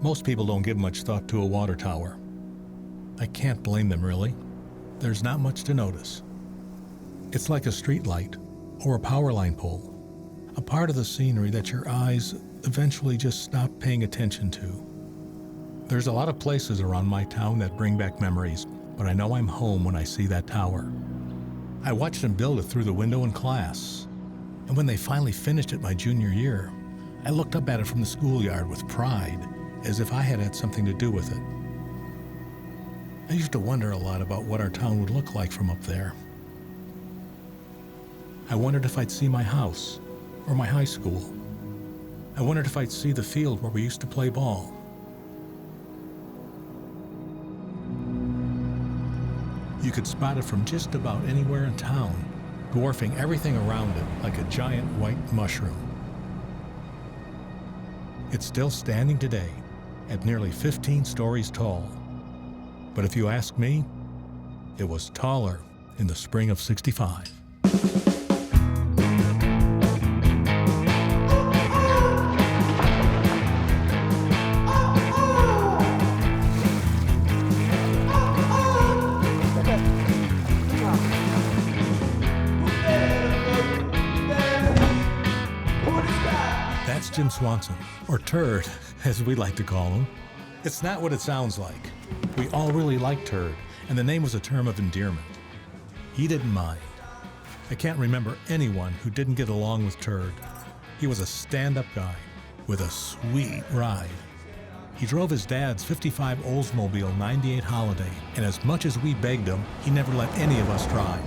Most people don't give much thought to a water tower. I can't blame them, really. There's not much to notice. It's like a street light or a power line pole, a part of the scenery that your eyes eventually just stop paying attention to. There's a lot of places around my town that bring back memories, but I know I'm home when I see that tower. I watched them build it through the window in class, and when they finally finished it my junior year, I looked up at it from the schoolyard with pride, as if I had had something to do with it. I used to wonder a lot about what our town would look like from up there. I wondered if I'd see my house or my high school. I wondered if I'd see the field where we used to play ball. You could spot it from just about anywhere in town, dwarfing everything around it like a giant white mushroom. It's still standing today at nearly 15 stories tall. But if you ask me, it was taller in the spring of '65. That's Jim Swanson, or Turd, as we like to call him. It's not what it sounds like. We all really liked Turd, and the name was a term of endearment. He didn't mind. I can't remember anyone who didn't get along with Turd. He was a stand-up guy with a sweet ride. He drove his dad's '55 Oldsmobile '98 Holiday, and as much as we begged him, he never let any of us drive.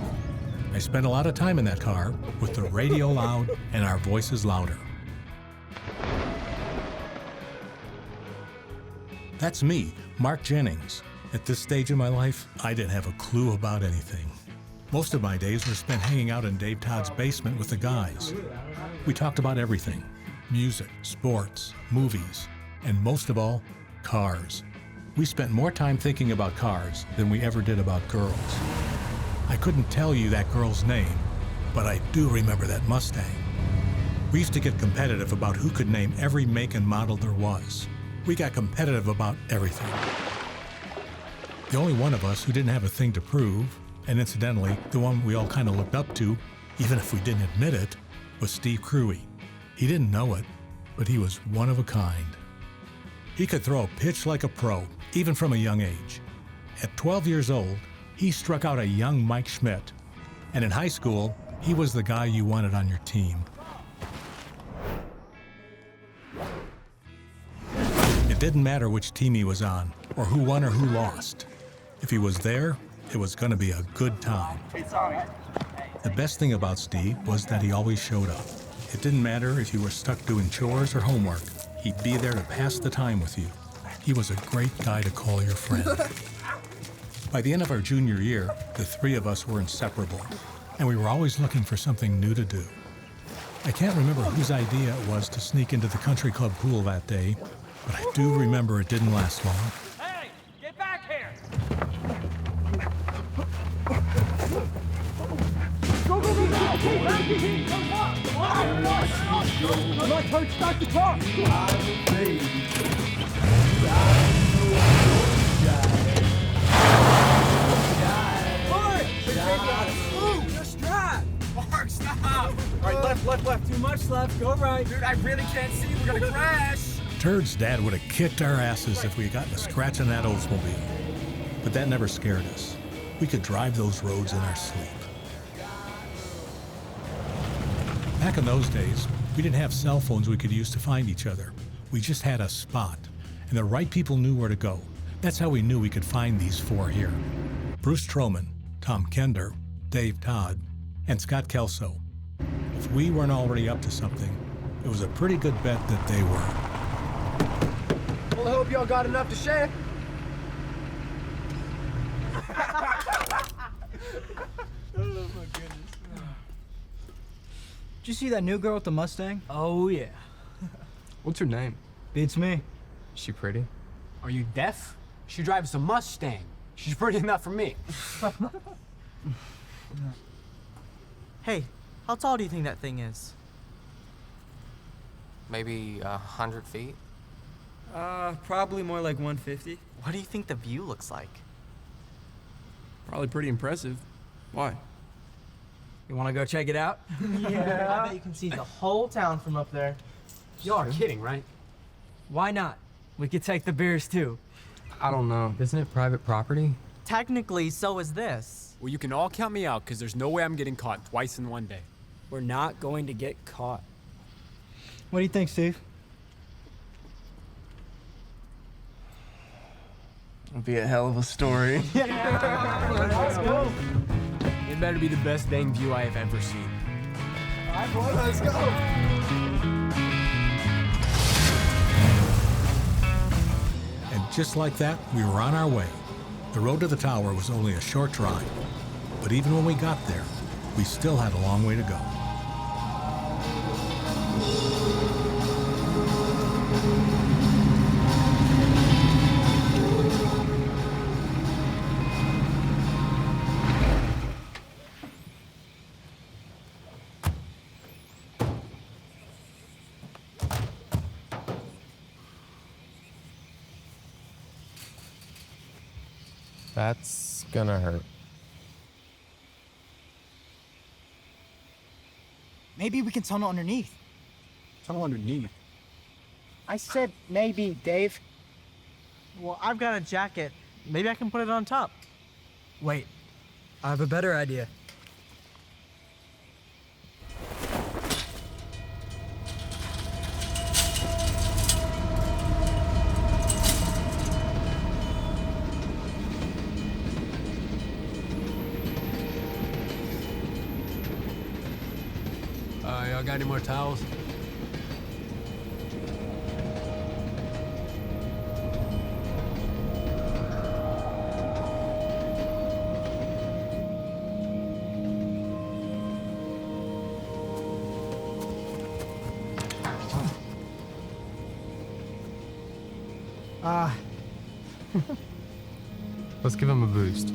I spent a lot of time in that car with the radio loud and our voices louder. That's me, Marc Jennings. At this stage in my life, I didn't have a clue about anything. Most of my days were spent hanging out in Dave Todd's basement with the guys. We talked about everything: music, sports, movies, and most of all, cars. We spent more time thinking about cars than we ever did about girls. I couldn't tell you that girl's name, but I do remember that Mustang. We used to get competitive about who could name every make and model there was. We got competitive about everything. The only one of us who didn't have a thing to prove, and incidentally, the one we all kind of looked up to, even if we didn't admit it, was Steve Cruey. He didn't know it, but he was one of a kind. He could throw a pitch like a pro, even from a young age. At 12 years old, he struck out a young Mike Schmidt, and in high school, he was the guy you wanted on your team. It didn't matter which team he was on, or who won or who lost. If he was there, it was going to be a good time. The best thing about Steve was that he always showed up. It didn't matter if you were stuck doing chores or homework. He'd be there to pass the time with you. He was a great guy to call your friend. By the end of our junior year, the three of us were inseparable, and we were always looking for something new to do. I can't remember whose idea it was to sneak into the country club pool that day, but I do remember it didn't last long. Hey, get back here! Go, go, go, go! Come on, Coach, start the clock! Just drive! Mark, stop! All right, left. Too much left. Go right. Dude, I really can't see. We're gonna crash. Turd's dad would have kicked our asses if we had gotten a scratch on that Oldsmobile. But that never scared us. We could drive those roads in our sleep. Back in those days, we didn't have cell phones we could use to find each other. We just had a spot, and the right people knew where to go. That's how we knew we could find these four here: Bruce Troman, Tom Kender, Dave Todd, and Scott Kelso. If we weren't already up to something, it was a pretty good bet that they were. Well, I hope y'all got enough to share. Oh my goodness. Did you see that new girl with the Mustang? Oh yeah. What's her name? Beats me. Is she pretty? Are you deaf? She drives a Mustang. She's pretty enough for me. Hey, how tall do you think that thing is? Maybe 100 feet? Probably more like 150. What do you think the view looks like? Probably pretty impressive. Why? You wanna go check it out? Yeah. I bet you can see the whole town from up there. Y'all are kidding, right? Why not? We could take the beers too. I don't know. Isn't it private property? Technically, so is this. Well, you can all count me out, because there's no way I'm getting caught twice in one day. We're not going to get caught. What do you think, Steve? It'll be a hell of a story. It better be the best dang view I have ever seen. Let's go. And just like that, we were on our way. The road to the tower was only a short drive, but even when we got there, we still had a long way to go. That's gonna hurt. Maybe we can tunnel underneath. Tunnel underneath. I said maybe, Dave. Well, I've got a jacket. Maybe I can put it on top. Wait, I have a better idea. Y'all got any more towels? Let's give him a boost.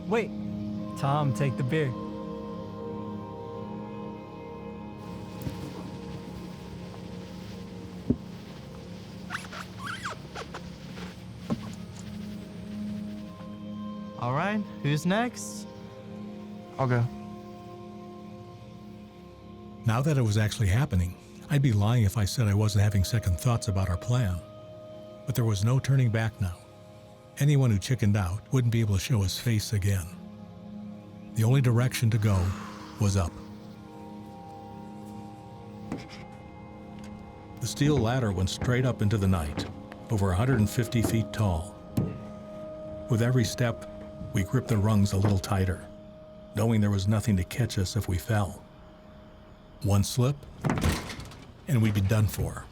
Wait, Tom, take the beer. All right, who's next? I'll go. Now that it was actually happening, I'd be lying if I said I wasn't having second thoughts about our plan. But there was no turning back now. Anyone who chickened out wouldn't be able to show his face again. The only direction to go was up. The steel ladder went straight up into the night, over 150 feet tall. With every step, we gripped the rungs a little tighter, knowing there was nothing to catch us if we fell. One slip, and we'd be done for.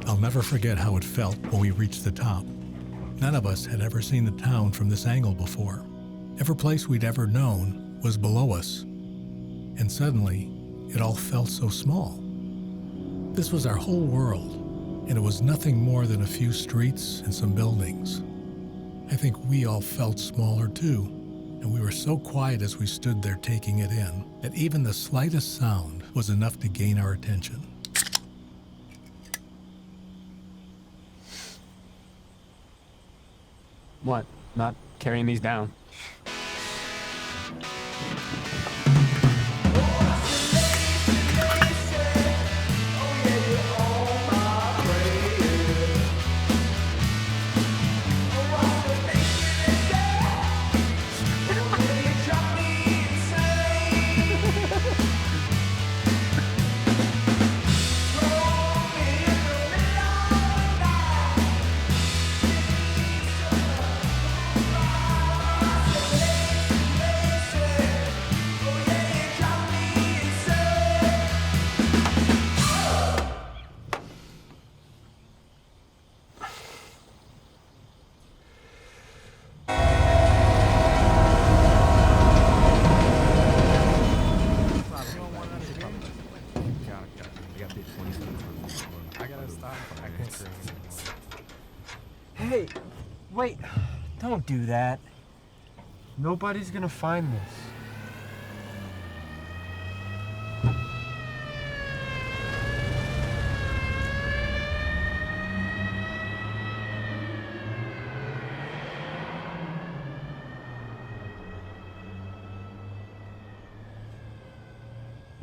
I'll never forget how it felt when we reached the top. None of us had ever seen the town from this angle before. Every place we'd ever known was below us. And suddenly, it all felt so small. This was our whole world, and it was nothing more than a few streets and some buildings. I think we all felt smaller too, and we were so quiet as we stood there taking it in that even the slightest sound was enough to gain our attention. What? Not carrying these down? Don't do that. Nobody's gonna find this.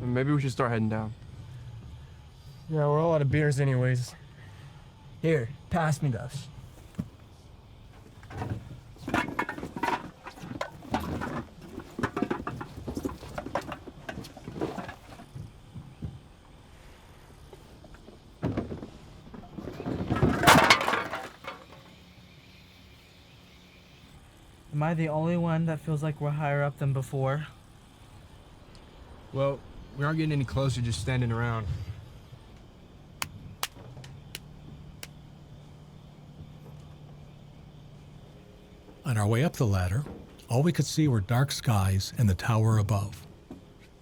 Maybe we should start heading down. Yeah, we're all out of beers anyways. Here, pass me those. Am I the only one that feels like we're higher up than before? Well, we aren't getting any closer just standing around. On our way up the ladder, all we could see were dark skies and the tower above.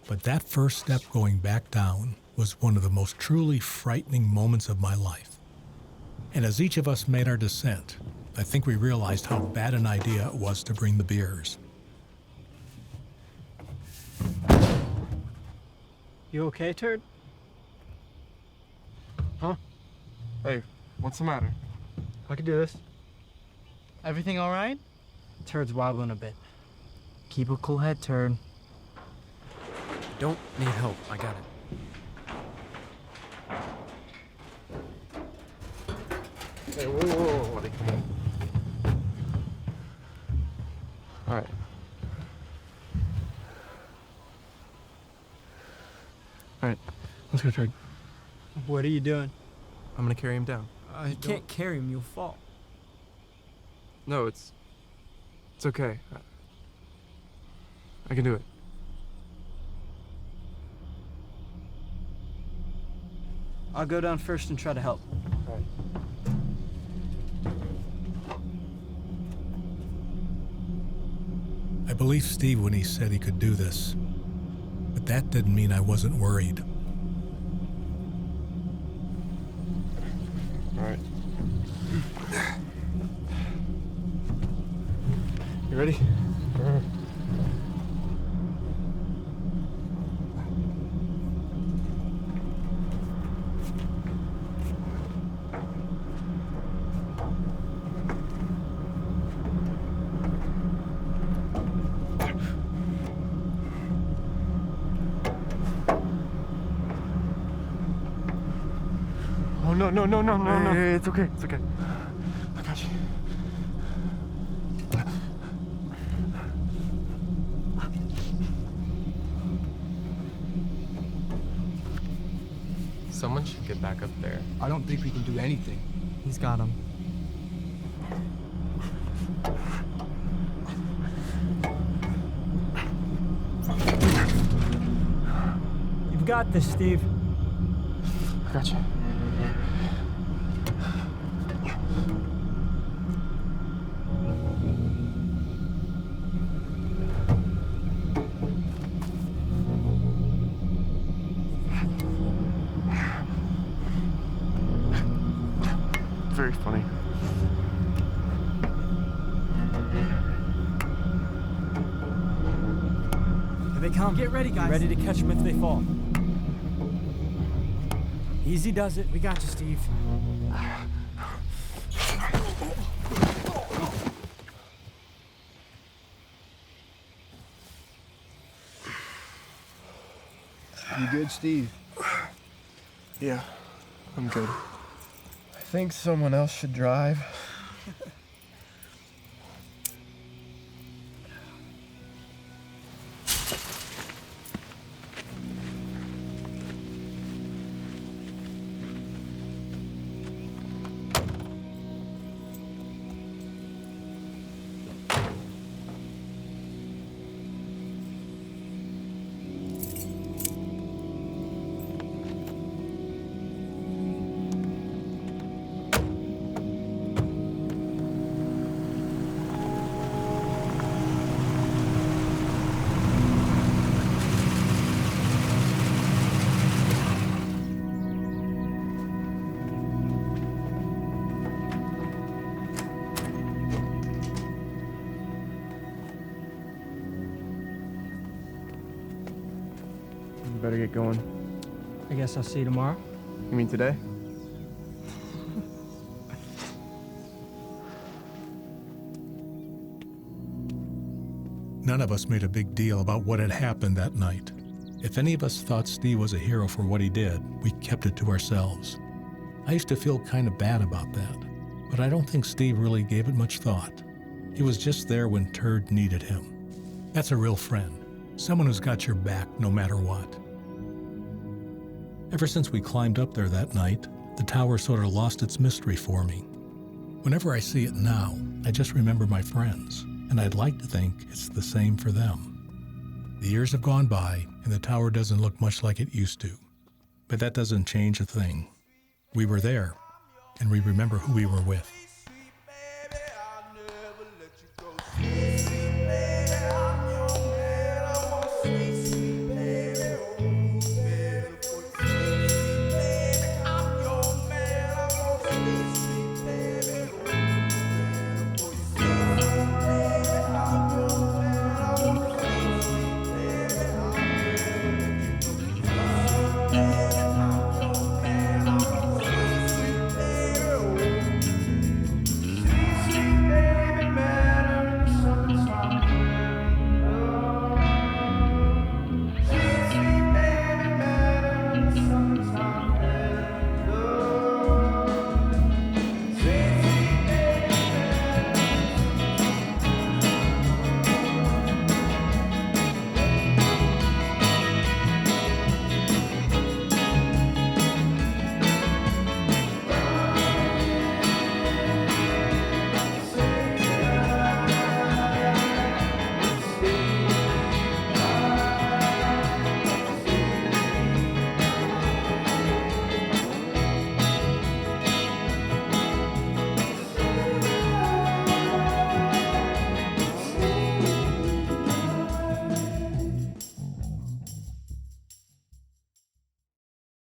But that first step going back down was one of the most truly frightening moments of my life. And as each of us made our descent, I think we realized how bad an idea it was to bring the beers. You okay, Turd? Huh? Hey, what's the matter? I can do this. Everything all right? Turd's wobbling a bit. Keep a cool head, Turd. Don't need help. I got it. Hey, whoa, buddy, come on. All right. All right, let's go, Trey. What are you doing? I'm gonna carry him down. You can't carry him, you'll fall. No, it's okay. I can do it. I'll go down first and try to help. All right. I believed Steve when he said he could do this, but that didn't mean I wasn't worried. All right. You ready? Oh, no. Hey, it's okay. It's okay. I got you. Someone should get back up there. I don't think we can do anything. He's got him. You've got this, Steve. I got you. Very funny. Here they come. Get ready, guys. Ready to catch them if they fall. Easy does it. We got you, Steve. You good, Steve? Yeah, I'm good. I think someone else should drive. better get going. I guess I'll see you tomorrow. You mean today? None of us made a big deal about what had happened that night. If any of us thought Steve was a hero for what he did, we kept it to ourselves. I used to feel kind of bad about that, but I don't think Steve really gave it much thought. He was just there when Turd needed him. That's a real friend, someone who's got your back no matter what. Ever since we climbed up there that night, the tower sort of lost its mystery for me. Whenever I see it now, I just remember my friends, and I'd like to think it's the same for them. The years have gone by, and the tower doesn't look much like it used to. But that doesn't change a thing. We were there, and we remember who we were with.